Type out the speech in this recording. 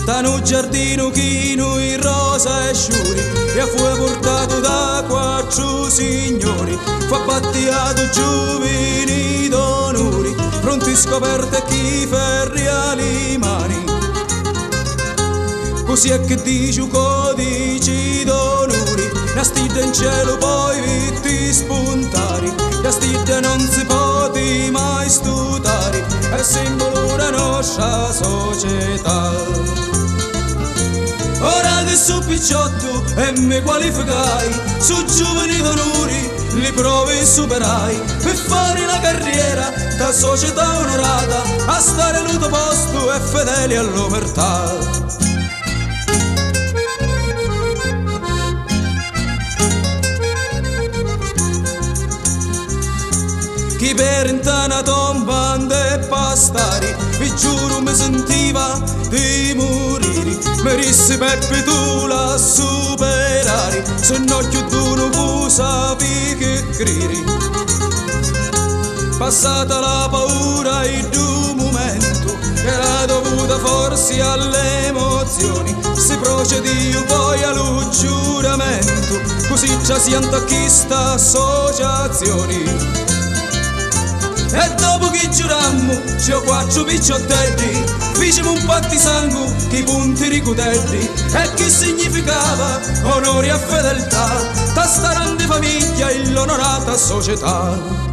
sta no giardino chino in rosa e sciuri, e fu portato da quattro signori, fu abbattiato giovani d'onori, pronti scoperte chi ferri alle mani. Così è che dice un codice d'onori, la stida in cielo poi vitti spuntari, la stida non si può mai studare, è simbolo della nostra società. Ora che sono picciotto e mi qualificai, su giovani d'onori li provi superai, per fare la carriera da società onorata, a stare all'uto posto e fedeli all'omertà. Chi per intana tomba e pastari, vi giuro mi sentiva di morire, mi rissi Peppi tu la superari, se no più tu non sapi che criri. Passata la paura in un momento, era dovuta forse alle emozioni, si procedì poi allo giuramento, così già si antacchista associazioni. E dopo che giurammo, c'ho quattro picciottelli, fecimo un patto di sangue, che i punti ricutelli, e che significava onore e fedeltà, da sta grande famiglia e l'onorata società.